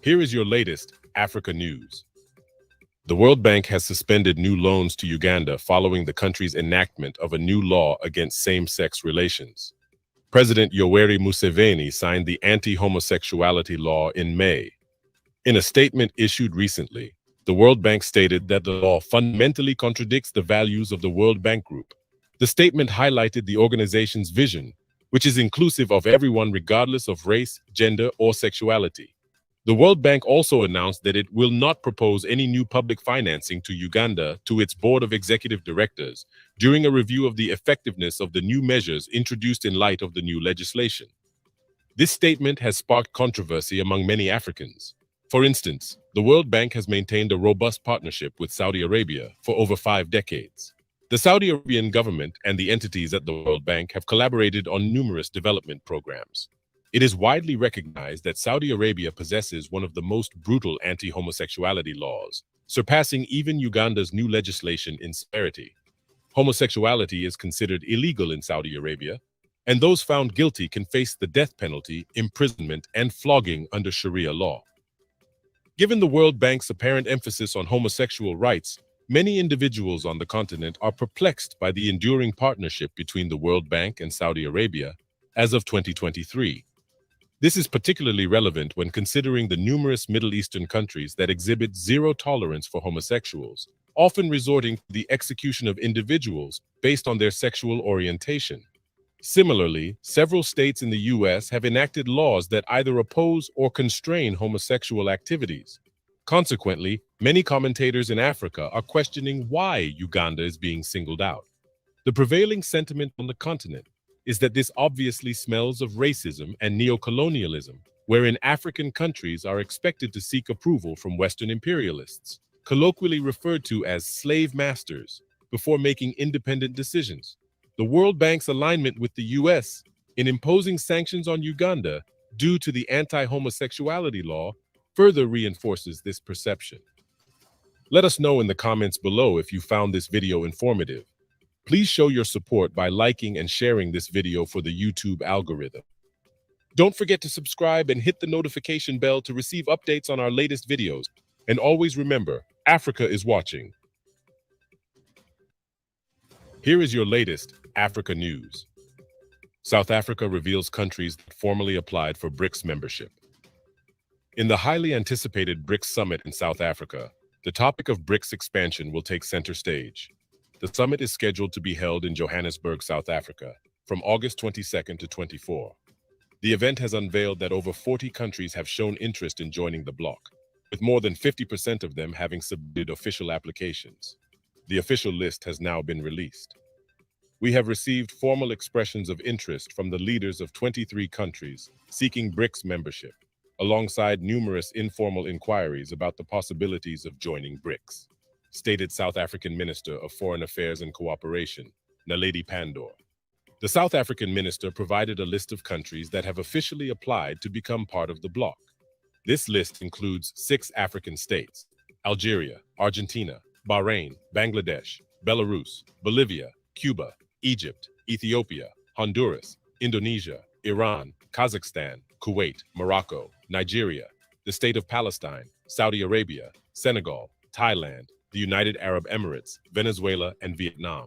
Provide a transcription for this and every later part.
Here is your latest Africa news. The World Bank has suspended new loans to Uganda following the country's enactment of a new law against same-sex relations. President Yoweri Museveni signed the anti-homosexuality law in May. In a statement issued recently, the World Bank stated that the law fundamentally contradicts the values of the World Bank Group. The statement highlighted the organization's vision, which is inclusive of everyone regardless of race, gender, or sexuality. The World Bank also announced that it will not propose any new public financing to Uganda to its board of executive directors during a review of the effectiveness of the new measures introduced in light of the new legislation. This statement has sparked controversy among many Africans. For instance, the World Bank has maintained a robust partnership with Saudi Arabia for over 5 decades. The Saudi Arabian government and the entities at the World Bank have collaborated on numerous development programs. It is widely recognized that Saudi Arabia possesses one of the most brutal anti-homosexuality laws, surpassing even Uganda's new legislation in severity. Homosexuality is considered illegal in Saudi Arabia, and those found guilty can face the death penalty, imprisonment, and flogging under Sharia law. Given the World Bank's apparent emphasis on homosexual rights, many individuals on the continent are perplexed by the enduring partnership between the World Bank and Saudi Arabia as of 2023. This is particularly relevant when considering the numerous Middle Eastern countries that exhibit zero tolerance for homosexuals, often resorting to the execution of individuals based on their sexual orientation. Similarly, several states in the U.S. have enacted laws that either oppose or constrain homosexual activities. Consequently, many commentators in Africa are questioning why Uganda is being singled out. The prevailing sentiment on the continent is that this obviously smells of racism and neocolonialism, wherein African countries are expected to seek approval from Western imperialists, colloquially referred to as slave masters, before making independent decisions. The World Bank's alignment with the U.S. in imposing sanctions on Uganda due to the anti-homosexuality law further reinforces this perception. Let us know in the comments below if you found this video informative. Please show your support by liking and sharing this video for the YouTube algorithm. Don't forget to subscribe and hit the notification bell to receive updates on our latest videos. And always remember, Africa is watching. Here is your latest Africa news. South Africa reveals countries that formally applied for BRICS membership. In the highly anticipated BRICS summit in South Africa, the topic of BRICS expansion will take center stage. The summit is scheduled to be held in Johannesburg, South Africa, from August 22nd to 24. The event has unveiled that over 40 countries have shown interest in joining the bloc, with more than 50% of them having submitted official applications. The official list has now been released. We have received formal expressions of interest from the leaders of 23 countries seeking BRICS membership, alongside numerous informal inquiries about the possibilities of joining BRICS, stated South African Minister of Foreign Affairs and Cooperation, Naledi Pandor. The South African minister provided a list of countries that have officially applied to become part of the bloc. This list includes 6 African states: Algeria, Argentina, Bahrain, Bangladesh, Belarus, Bolivia, Cuba, Egypt, Ethiopia, Honduras, Indonesia, Iran, Kazakhstan, Kuwait, Morocco, Nigeria, the State of Palestine, Saudi Arabia, Senegal, Thailand, the United Arab Emirates, Venezuela, and Vietnam.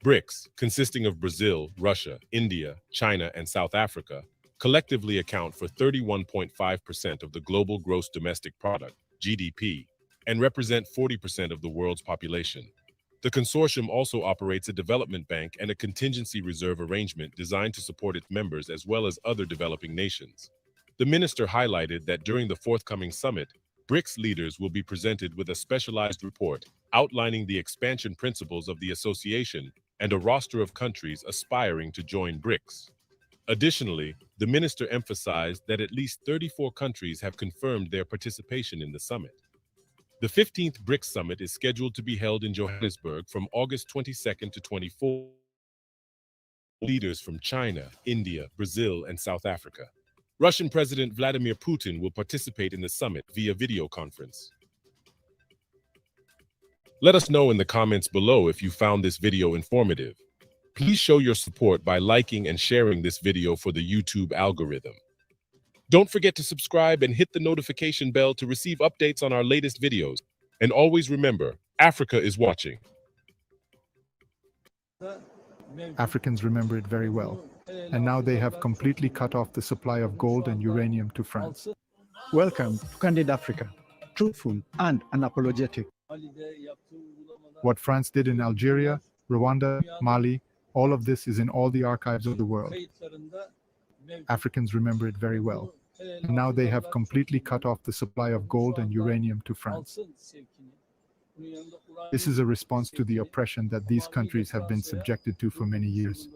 BRICS, consisting of Brazil, Russia, India, China, and South Africa, collectively account for 31.5% of the global gross domestic product, GDP, and represent 40% of the world's population. The consortium also operates a development bank and a contingency reserve arrangement designed to support its members as well as other developing nations. The minister highlighted that during the forthcoming summit, BRICS leaders will be presented with a specialized report outlining the expansion principles of the association and a roster of countries aspiring to join BRICS. Additionally, the minister emphasized that at least 34 countries have confirmed their participation in the summit. The 15th BRICS Summit is scheduled to be held in Johannesburg from August 22nd to 24. Leaders from China, India, Brazil, and South Africa. Russian President Vladimir Putin will participate in the summit via video conference. Let us know in the comments below if you found this video informative. Please show your support by liking and sharing this video for the YouTube algorithm. Don't forget to subscribe and hit the notification bell to receive updates on our latest videos. And always remember, Africa is watching. Africans remember it very well, and now they have completely cut off the supply of gold and uranium to France. Welcome to Candid Africa, truthful and unapologetic. What France did in Algeria, Rwanda, Mali, all of this is in all the archives of the world. Africans remember it very well, and now they have completely cut off the supply of gold and uranium to France. This is a response to the oppression that these countries have been subjected to for many years.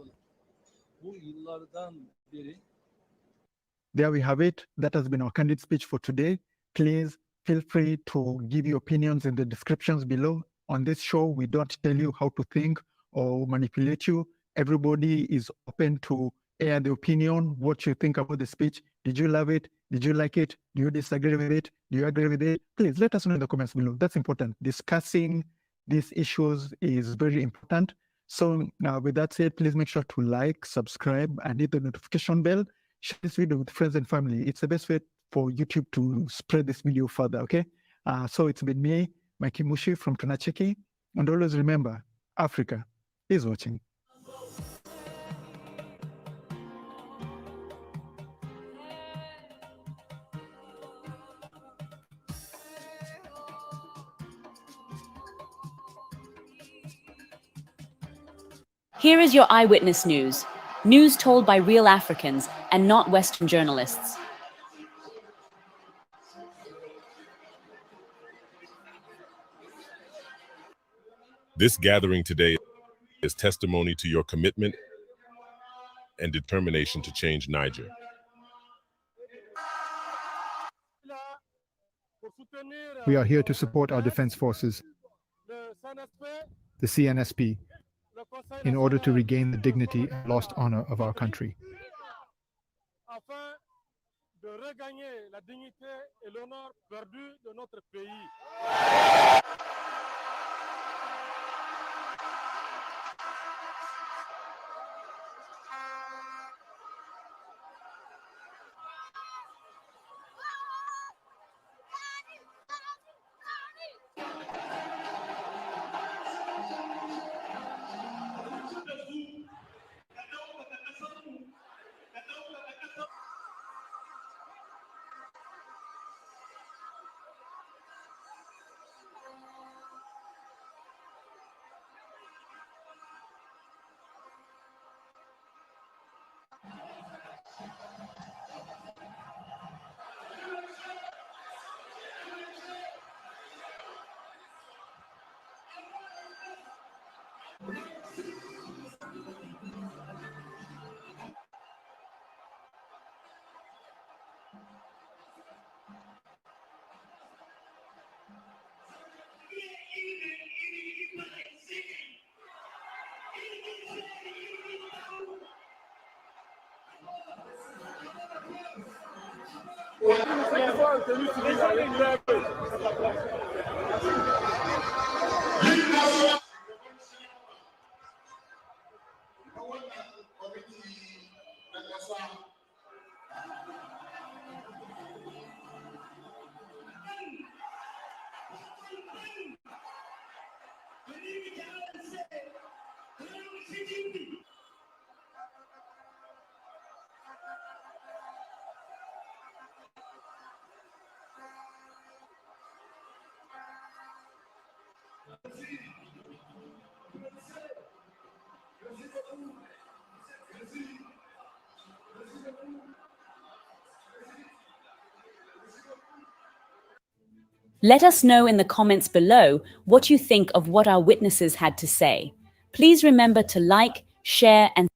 There we have it. That has been our candid speech for today. Please feel free to give your opinions in the descriptions below. On this show, we don't tell you how to think or manipulate you. Everybody is open to air the opinion, what you think about the speech. Did you love it? Did you like it? Do you disagree with it? Do you agree with it? Please let us know in the comments below. That's important. Discussing these issues is very important. So now with that said, please make sure to like, subscribe, and hit the notification bell. Share this video with friends and family. It's the best way for YouTube to spread this video further, okay? So it's been me, Mikey Mushi from Tonacheki. And always remember, Africa is watching. Here is your eyewitness news. News told by real Africans and not Western journalists. This gathering today is testimony to your commitment and determination to change Niger. We are here to support our defense forces, the CNSP, in order to regain the dignity and lost honor of our country. De regagner la dignité et l'honneur perdu de notre pays. Let us know in the comments below what you think of what our witnesses had to say. Please remember to like, share, and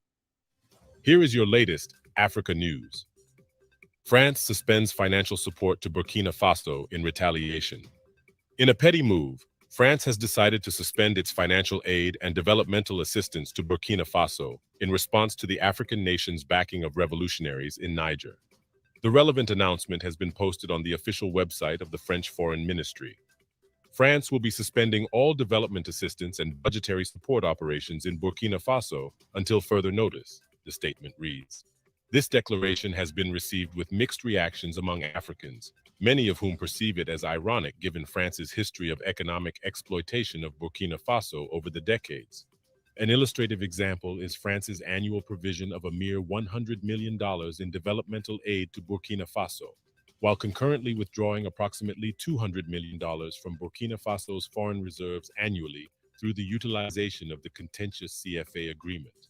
Here is your latest Africa news. France suspends financial support to Burkina Faso in retaliation. In a petty move, France has decided to suspend its financial aid and developmental assistance to Burkina Faso in response to the African nation's backing of revolutionaries in Niger. The relevant announcement has been posted on the official website of the French Foreign Ministry. France will be suspending all development assistance and budgetary support operations in Burkina Faso until further notice, the statement reads. This declaration has been received with mixed reactions among Africans, many of whom perceive it as ironic given France's history of economic exploitation of Burkina Faso over the decades. An illustrative example is France's annual provision of a mere $100 million in developmental aid to Burkina Faso, while concurrently withdrawing approximately $200 million from Burkina Faso's foreign reserves annually through the utilization of the contentious CFA agreement.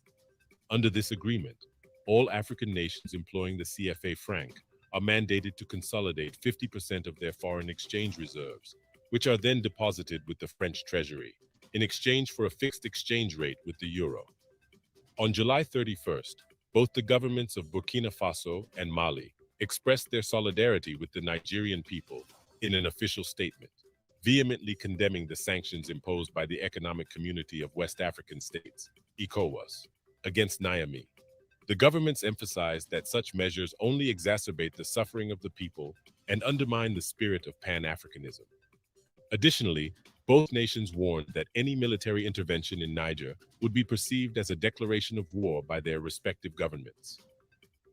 Under this agreement, all African nations employing the CFA franc are mandated to consolidate 50% of their foreign exchange reserves, which are then deposited with the French Treasury, in exchange for a fixed exchange rate with the euro. On July 31st, both the governments of Burkina Faso and Mali expressed their solidarity with the Nigerian people in an official statement, vehemently condemning the sanctions imposed by the Economic Community of West African States, ECOWAS, against Niamey. The governments emphasized that such measures only exacerbate the suffering of the people and undermine the spirit of Pan-Africanism. Additionally, both nations warned that any military intervention in Niger would be perceived as a declaration of war by their respective governments.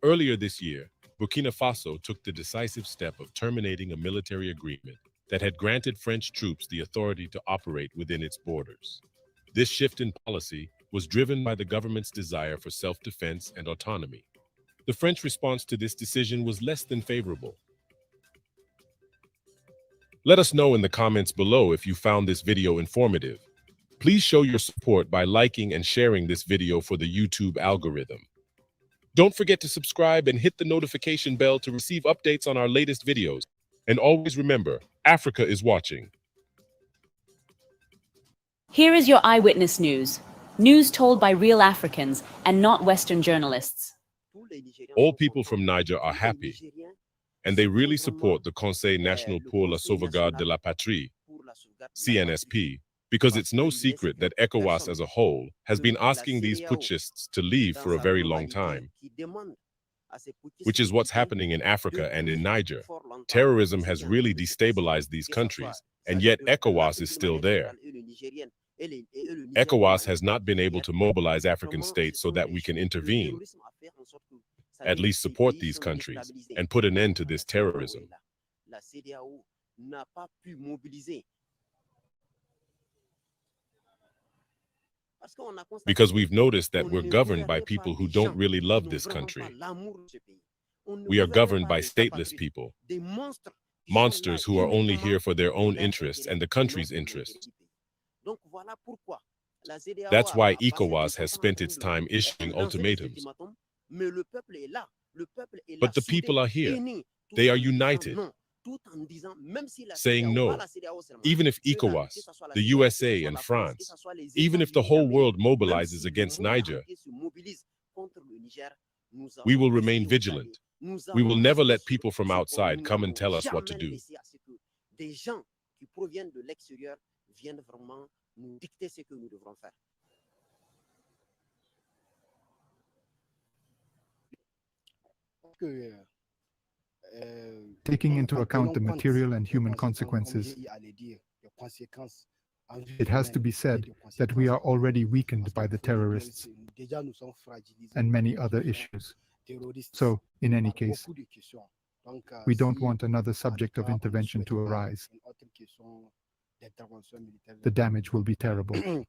Earlier this year, Burkina Faso took the decisive step of terminating a military agreement that had granted French troops the authority to operate within its borders. This shift in policy was driven by the government's desire for self-defense and autonomy. The French response to this decision was less than favorable. Let us know in the comments below if you found this video informative. Please show your support by liking and sharing this video for the YouTube algorithm. Don't forget to subscribe and hit the notification bell to receive updates on our latest videos. And always remember, Africa is watching. Here is your eyewitness news. News told by real Africans and not Western journalists. All people from Niger are happy, and they really support the Conseil National pour la Sauvegarde de la Patrie, CNSP, because it's no secret that ECOWAS as a whole has been asking these putschists to leave for a very long time, which is what's happening in Africa and in Niger. Terrorism has really destabilized these countries, and yet ECOWAS is still there. ECOWAS has not been able to mobilize African states so that we can intervene, at least support these countries, and put an end to this terrorism. Because we've noticed that we're governed by people who don't really love this country. We are governed by stateless people, monsters who are only here for their own interests and the country's interests. That's why ECOWAS has spent its time issuing ultimatums. But the people are here. They are united, saying no. Even if ECOWAS, the USA and France, even if the whole world mobilizes against Niger, we will remain vigilant. We will never let people from outside come and tell us what to do. Taking into account the material and human consequences, it has to be said that we are already weakened by the terrorists and many other issues. So, in any case, we don't want another subject of intervention to arise. The damage will be terrible.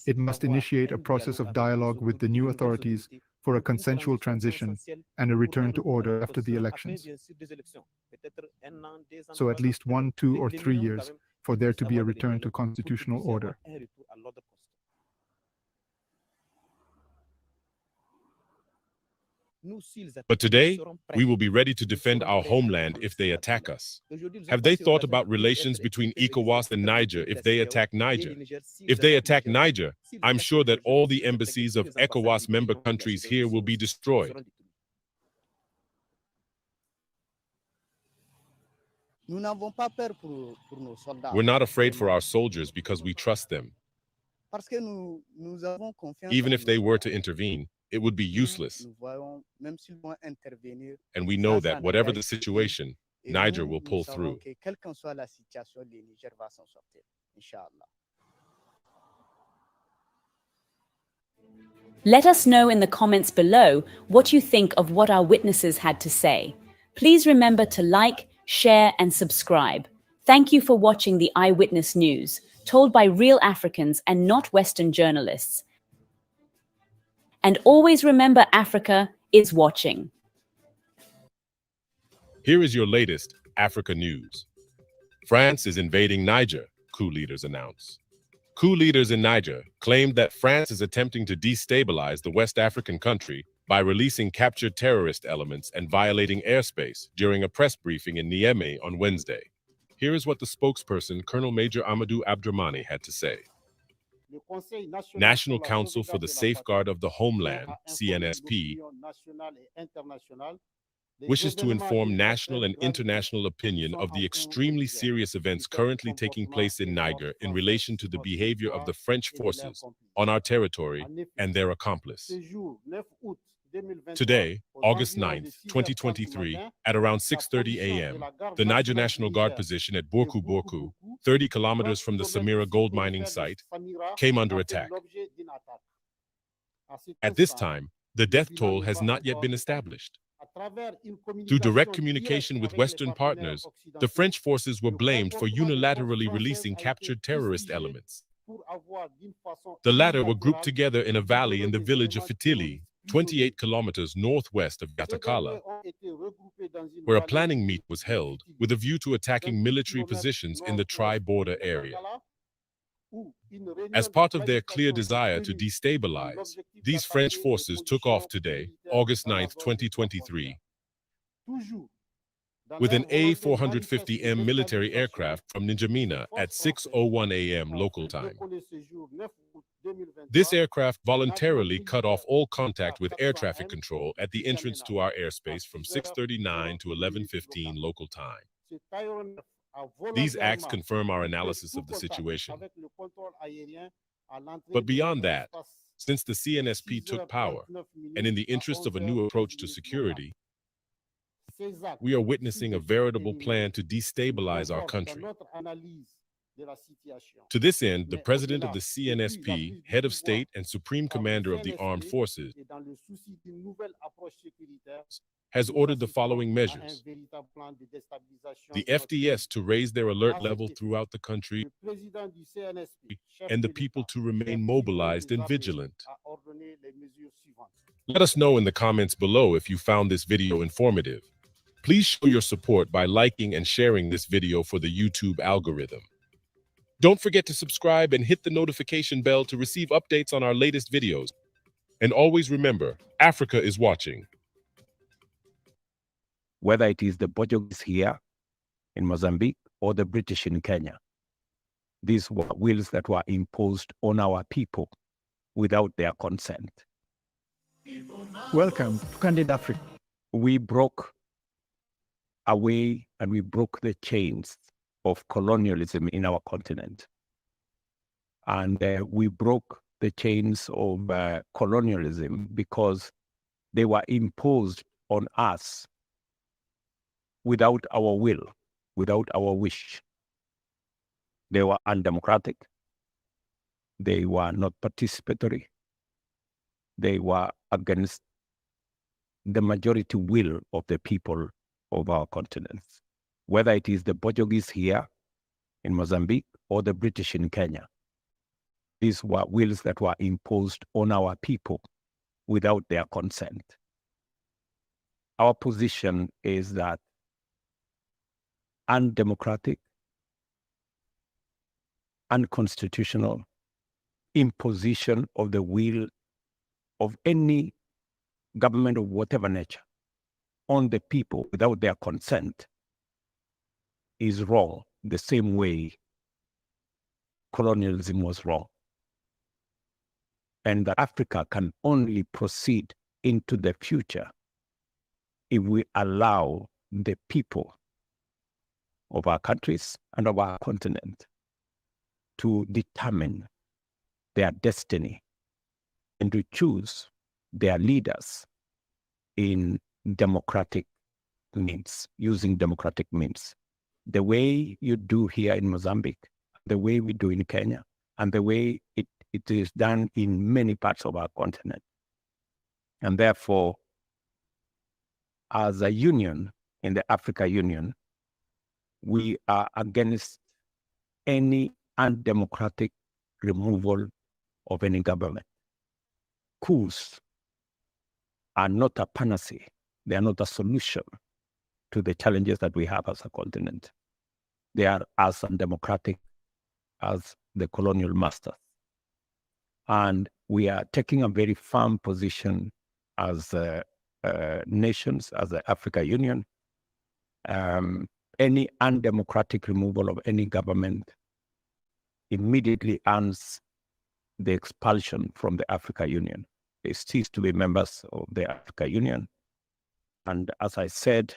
It must initiate a process of dialogue with the new authorities for a consensual transition and a return to order after the elections. So at least 1, 2, or 3 years for there to be a return to constitutional order. But today, we will be ready to defend our homeland if they attack us. Have they thought about relations between ECOWAS and Niger if they attack Niger? If they attack Niger, I'm sure that all the embassies of ECOWAS member countries here will be destroyed. We're not afraid for our soldiers because we trust them. Even if they were to intervene, it would be useless. And we know that whatever the situation, Niger will pull through. Quelle qu'en soit la situation, le Niger va s'en sortir, Inch'Allah. Let us know in the comments below what you think of what our witnesses had to say. Please remember to like, share, and subscribe. Thank you for watching the Eyewitness News, told by real Africans and not Western journalists. And always remember, Africa is watching. Here is your latest Africa news. France is invading Niger, coup leaders announce. Coup leaders in Niger claimed that France is attempting to destabilize the West African country by releasing captured terrorist elements and violating airspace during a press briefing in Niamey on Wednesday. Here is what the spokesperson, Colonel Major Amadou Abdrahmani, had to say. National Council for the Safeguard of the Homeland, CNSP, wishes to inform national and international opinion of the extremely serious events currently taking place in Niger in relation to the behavior of the French forces on our territory and their accomplice. Today, August 9th, 2023, at around 6:30 a.m., the Niger National Guard position at Borku Borku, 30 kilometers from the Samira gold mining site, came under attack. At this time, the death toll has not yet been established. Through direct communication with Western partners, the French forces were blamed for unilaterally releasing captured terrorist elements. The latter were grouped together in a valley in the village of Fitili, 28 kilometers northwest of Yatakala, where a planning meet was held with a view to attacking military positions in the tri-border area. As part of their clear desire to destabilize, these French forces took off today, August 9th, 2023, with an A450M military aircraft from N'Djamena at 6:01 a.m. local time. This aircraft voluntarily cut off all contact with air traffic control at the entrance to our airspace from 6:39 to 11:15 local time. These acts confirm our analysis of the situation. But beyond that, since the CNSP took power, and in the interest of a new approach to security, we are witnessing a veritable plan to destabilize our country. To this end, the president of the CNSP, head of state and supreme commander of the armed forces, has ordered the following measures. The FDS to raise their alert level throughout the country and the people to remain mobilized and vigilant. Let us know in the comments below if you found this video informative. Please show your support by liking and sharing this video for the YouTube algorithm. Don't forget to subscribe and hit the notification bell to receive updates on our latest videos. And always remember, Africa is watching. Whether it is the Portuguese here in Mozambique or the British in Kenya. These were wills that were imposed on our people without their consent. Welcome to Candid Africa. We broke away and we broke the chains of colonialism in our continent. And we broke the chains of colonialism because they were imposed on us without our will, without our wish. They were undemocratic. They were not participatory. They were against the majority will of the people of our continent. Whether it is the Portuguese here in Mozambique or the British in Kenya. These were wills that were imposed on our people without their consent. Our position is that undemocratic, unconstitutional imposition of the will of any government of whatever nature on the people without their consent is wrong, the same way colonialism was wrong. And that Africa can only proceed into the future if we allow the people of our countries and of our continent to determine their destiny and to choose their leaders in democratic means, using democratic means, the way you do here in Mozambique, the way we do in Kenya, and the way it is done in many parts of our continent. And therefore, as a union, in the Africa Union, we are against any undemocratic removal of any government. Coups are not a panacea. They are not a solution to the challenges that we have as a continent. They are as undemocratic as the colonial masters. And we are taking a very firm position as nations, as the Africa Union. Any undemocratic removal of any government immediately earns the expulsion from the Africa Union. They cease to be members of the Africa Union. And as I said,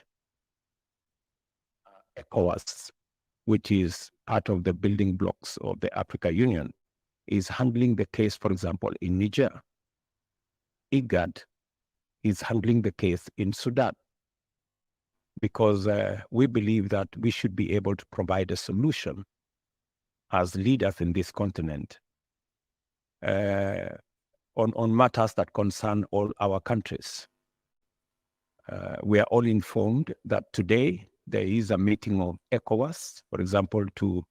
ECOWAS, which is part of the building blocks of the Africa Union, is handling the case, for example, in Niger. IGAD is handling the case in Sudan, because we believe that we should be able to provide a solution as leaders in this continent on matters that concern all our countries. We are all informed that today there is a meeting of ECOWAS, for example, to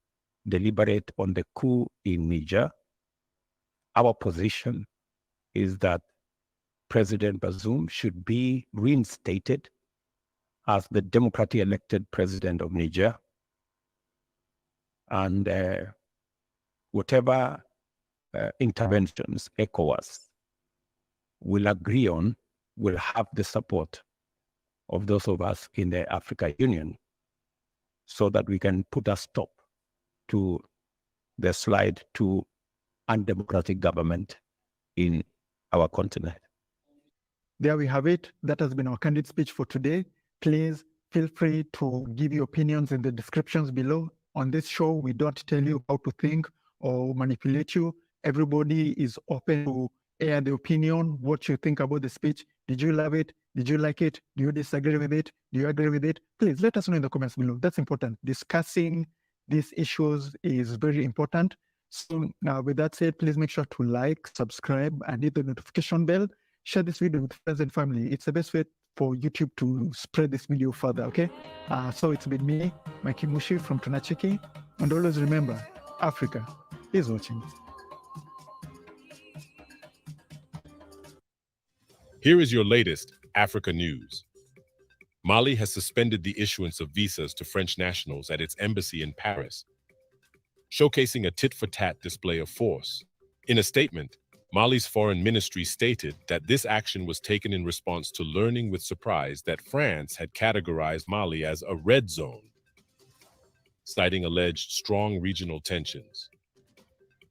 deliberate on the coup in Niger. Our position is that President Bazoum should be reinstated as the democratically elected president of Niger. And whatever interventions ECOWAS will agree on will have the support of those of us in the Africa Union, so that we can put a stop to the slide to undemocratic government in our continent. There we have it. That has been our candid speech for today. Please feel free to give your opinions in the descriptions below. On this show, we don't tell you how to think or manipulate you. Everybody is open to air the opinion, what you think about the speech. Did you love it? Did you like it? Do you disagree with it? Do you agree with it? Please let us know in the comments below. That's important. Discussing these issues is very important. So now with that said, please make sure to like, subscribe, and hit the notification bell. Share this video with friends and family. It's the best way for YouTube to spread this video further, okay? So it's been me, Mikey Mushi from Tunachiki. And always remember, Africa is watching. Here is your latest Africa news. Mali has suspended the issuance of visas to French nationals at its embassy in Paris, showcasing a tit-for-tat display of force. In a statement, Mali's foreign ministry stated that this action was taken in response to learning with surprise that France had categorized Mali as a red zone, citing alleged strong regional tensions.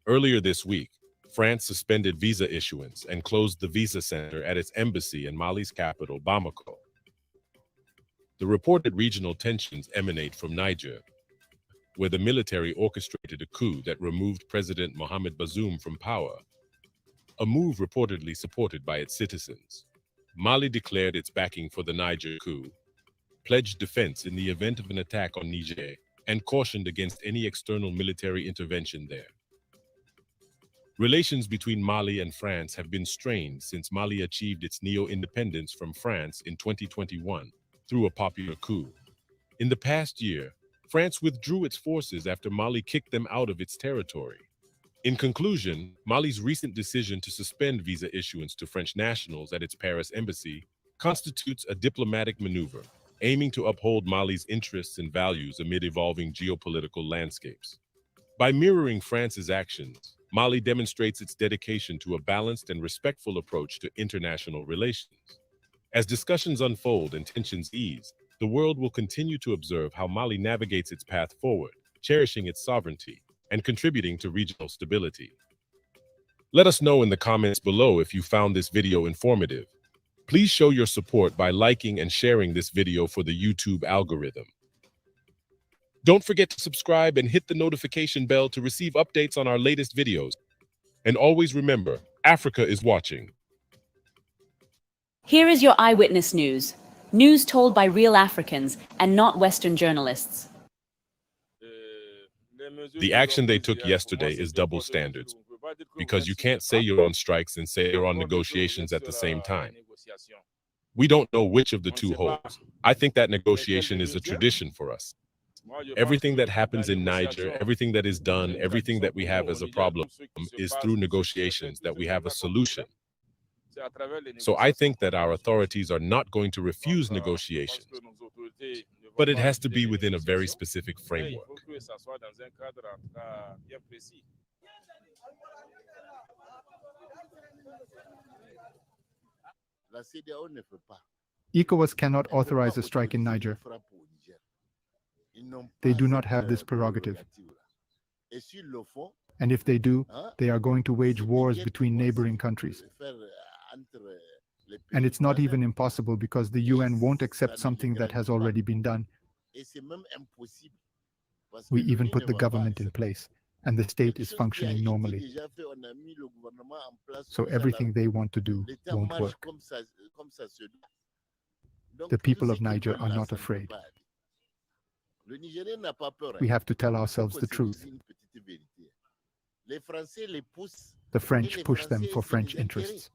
Earlier this week, France suspended visa issuance and closed the visa center at its embassy in Mali's capital, Bamako. The reported regional tensions emanate from Niger, where the military orchestrated a coup that removed President Mohamed Bazoum from power, a move reportedly supported by its citizens. Mali declared its backing for the Niger coup, pledged defense in the event of an attack on Niger, and cautioned against any external military intervention there. Relations between Mali and France have been strained since Mali achieved its neo-independence from France in 2021 through a popular coup. In the past year, France withdrew its forces after Mali kicked them out of its territory. In conclusion, Mali's recent decision to suspend visa issuance to French nationals at its Paris embassy constitutes a diplomatic maneuver, aiming to uphold Mali's interests and values amid evolving geopolitical landscapes. By mirroring France's actions, Mali demonstrates its dedication to a balanced and respectful approach to international relations. As discussions unfold and tensions ease, the world will continue to observe how Mali navigates its path forward, cherishing its sovereignty and contributing to regional stability. Let us know in the comments below if you found this video informative. Please show your support by liking and sharing this video for the YouTube algorithm. Don't forget to subscribe and hit the notification bell to receive updates on our latest videos. And always remember, Africa is watching. Here is your eyewitness news. News told by real Africans and not Western journalists. The action they took yesterday is double standards, because you can't say you're on strikes and say you're on negotiations at the same time. We don't know which of the two holds. I think that negotiation is a tradition for us. Everything that happens in Niger, everything that is done, everything that we have as a problem is through negotiations that we have a solution. So I think that our authorities are not going to refuse negotiations, but it has to be within a very specific framework. ECOWAS cannot authorize a strike in Niger. They do not have this prerogative. And if they do, they are going to wage wars between neighboring countries. And it's not even impossible because the UN won't accept something that has already been done. We even put the government in place, and the state is functioning normally. So everything they want to do won't work. The people of Niger are not afraid. We have to tell ourselves the truth. The French push them for French interests.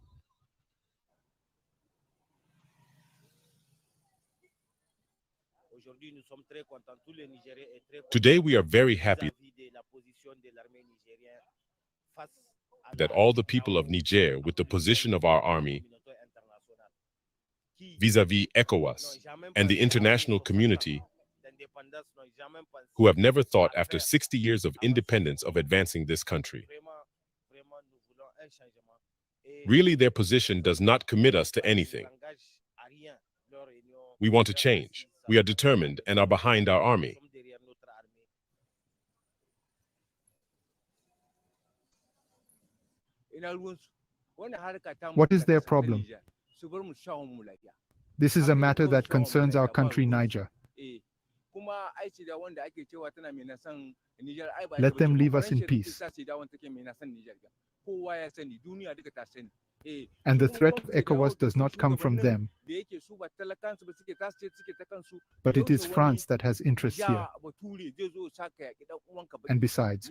Today we are very happy that all the people of Niger, with the position of our army vis-à-vis ECOWAS and the international community, who have never thought after 60 years of independence of advancing this country. Really, their position does not commit us to anything. We want to change. We are determined and are behind our army. What is their problem? This is a matter that concerns our country, Niger. Let them leave us in peace. And the threat of ECOWAS does not come from them, but it is France that has interests here. And besides,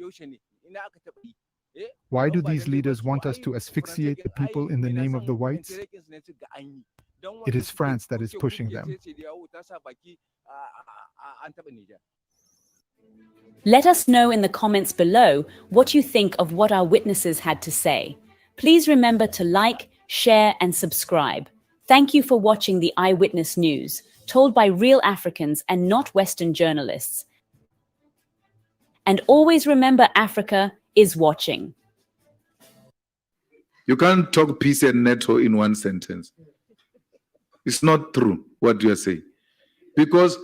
why do these leaders want us to asphyxiate the people in the name of the whites? It is France that is pushing them. Let us know in the comments below what you think of what our witnesses had to say. Please remember to like, share, and subscribe. Thank you for watching the Eyewitness News, told by real Africans and not Western journalists. And always remember, Africa is watching. You can't talk peace and NATO in one sentence. It's not true what you are saying. Because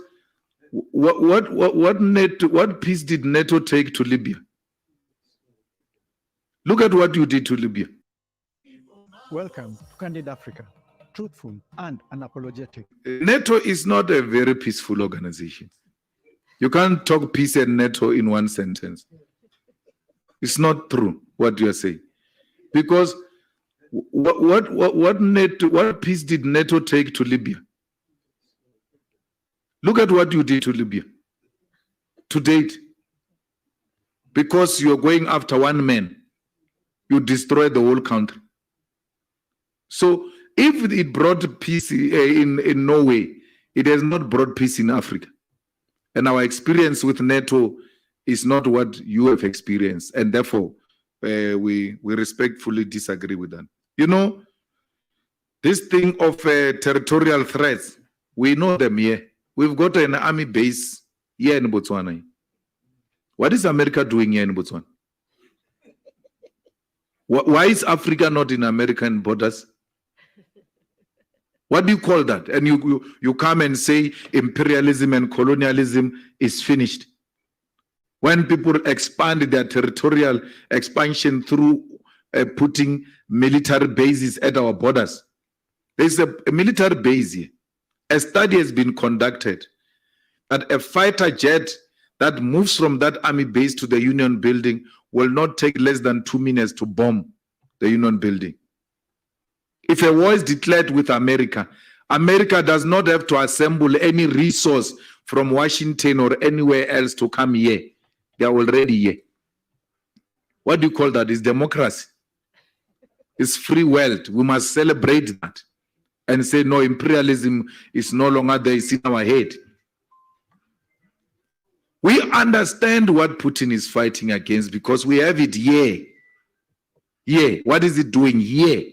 what peace did NATO take to Libya? Look at what you did to Libya. Welcome to Candid Africa, truthful and unapologetic. NATO is not a very peaceful organization. You can't talk peace and NATO in one sentence. It's not true what you are saying. Because what peace did NATO take to Libya? Look at what you did to Libya to date. Because you're going after one man, you destroy the whole country. So if it brought peace in Norway, it has not brought peace in Africa. And our experience with NATO is not what you have experienced. And therefore, we respectfully disagree with that. You know, this thing of territorial threats, we know them here. We've got an army base here in Botswana. What is America doing here in Botswana? Why is Africa not in American borders? What do you call that? And you come and say imperialism and colonialism is finished. When people expand their territorial expansion through putting military bases at our borders. There's a military base here. A study has been conducted that a fighter jet that moves from that army base to the Union building will not take less than 2 minutes to bomb the Union building. If a war is declared with America, America does not have to assemble any resource from Washington or anywhere else to come here. They are already here. What do you call that? It's democracy. It's free world. We must celebrate that and say, no, imperialism is no longer there. It's in our head. We understand what Putin is fighting against because we have it here. Here. What is it doing here?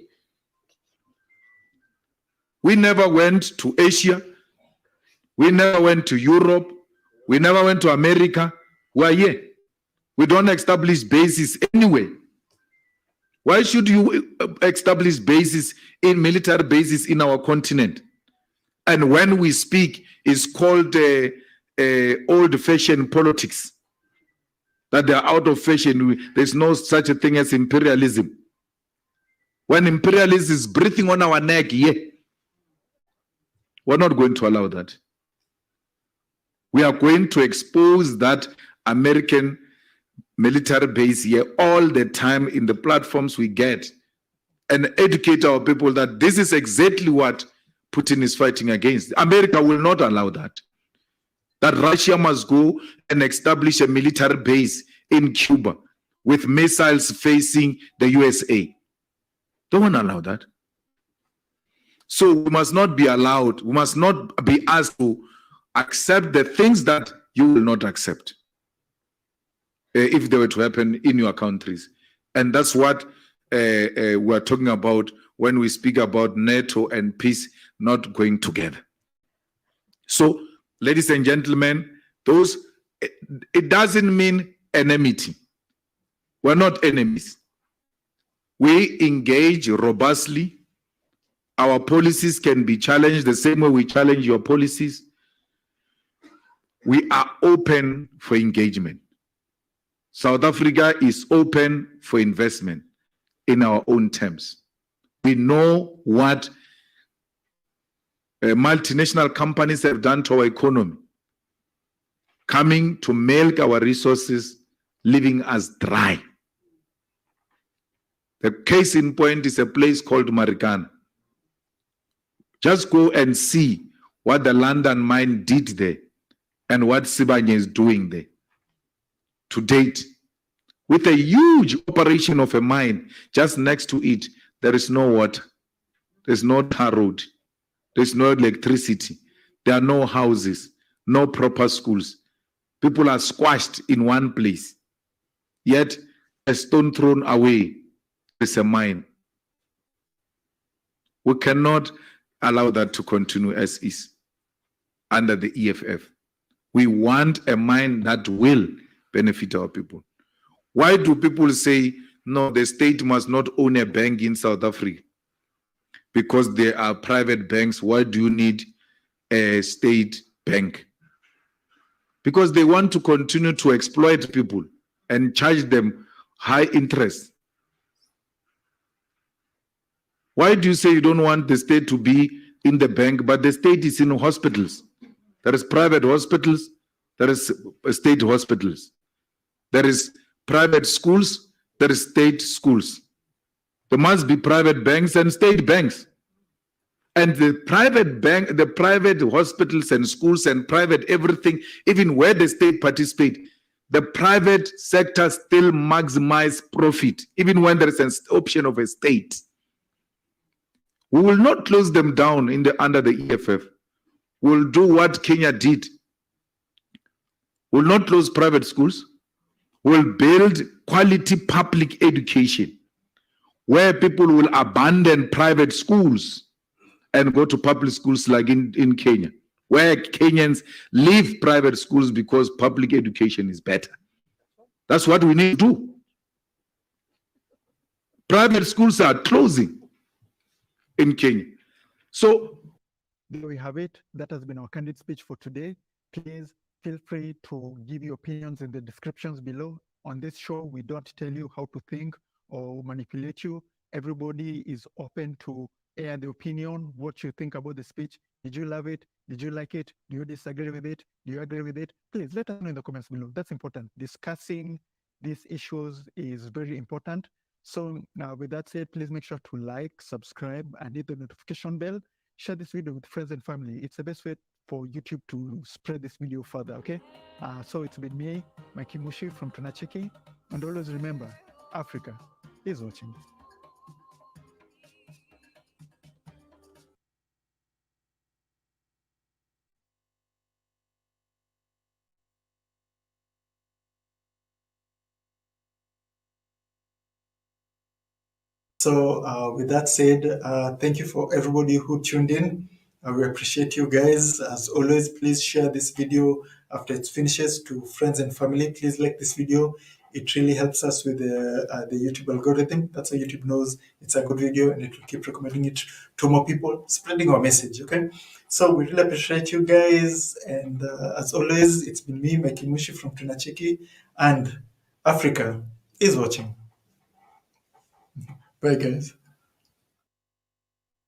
We never went to Asia. We never went to Europe. We never went to America. We are here. We don't establish bases anywhere. Why should you establish bases in military bases in our continent? And when we speak, it's called old-fashioned politics. That they're out of fashion. There's no such a thing as imperialism. When imperialism is breathing on our neck, yeah, we're not going to allow that. We are going to expose that American military base here all the time in the platforms we get and educate our people that this is exactly what Putin is fighting against. America will not allow that. That Russia must go and establish a military base in Cuba with missiles facing the USA. Don't want to allow that. So we must not be allowed, we must not be asked to accept the things that you will not accept if they were to happen in your countries. And that's what we're talking about when we speak about NATO and peace not going together. So, ladies and gentlemen, it doesn't mean enmity. We're not enemies. We engage robustly. Our policies can be challenged the same way we challenge your policies. We are open for engagement. South Africa is open for investment in our own terms. We know what multinational companies have done to our economy, coming to milk our resources, leaving us dry. The case in point is a place called Marikana. Just go and see what the London mine did there and what Sibanye is doing there. To date, with a huge operation of a mine just next to it, there is no water, there's no tar road, there's no electricity, there are no houses, no proper schools. People are squashed in one place. Yet, a stone thrown away is a mine. We cannot allow that to continue as is under the EFF. We want a mine that will benefit our people. Why do people say, no, the state must not own a bank in South Africa? Because there are private banks. Why do you need a state bank? Because they want to continue to exploit people and charge them high interest. Why do you say you don't want the state to be in the bank, but the state is in hospitals? There is private hospitals, there is state hospitals. There is private schools, there is state schools. There must be private banks and state banks. And the private bank, the private hospitals and schools and private everything, even where the state participate, the private sector still maximize profit, even when there is an option of a state. We will not close them down under the EFF. We'll do what Kenya did. We'll not close private schools. We'll build quality public education where people will abandon private schools and go to public schools like in Kenya, where Kenyans leave private schools because public education is better. That's what we need to do. Private schools are closing in Kenya. So there we have it. That has been our candid speech for today. Please feel free to give your opinions in the descriptions below. On this show, we don't tell you how to think or manipulate you. Everybody is open to air the opinion, what you think about the speech. Did you love it? Did you like it? Do you disagree with it? Do you agree with it? Please let us know in the comments below. That's important. Discussing these issues is very important. So now with that said, please make sure to like, subscribe, and hit the notification bell. share this video with friends and family. It's the best way for YouTube to spread this video further, okay? So it's been me, Mikey Mushi from Tunacheki, and always remember, Africa is watching. So with that said, thank you for everybody who tuned in. We appreciate you guys. As always, please share this video after it finishes to friends and family. Please like this video. It really helps us with the YouTube algorithm. That's how YouTube knows it's a good video, and it will keep recommending it to more people, spreading our message, okay? So we really appreciate you guys. And as always, it's been me, Mikey Mushi from Tunacheki, and Africa is watching. Bye, guys.